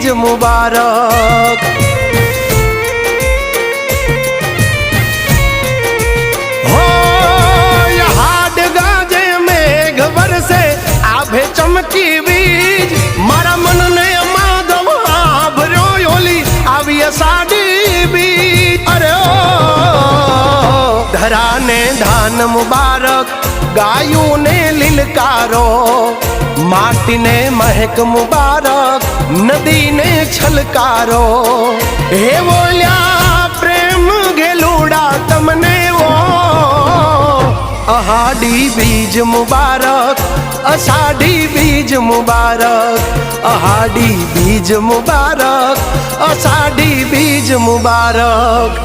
बीज मुबारक। हो हाड गाजे मेघ बरसे आभे चमकी बीज, मारा मन ने माधव आभर्यो योली आवी साडी बीज। अरे ओ धरा ने धान मुबारक, गायों ने लिलकारो, माटी ने महक मुबारक, नदी ने छलकारो। हे बोल्या प्रेम घेलूड़ा तमने वो, अहाडी बीज मुबारक, अषाढ़ी बीज मुबारक, अहाडी बीज मुबारक, अषाढ़ी बीज मुबारक।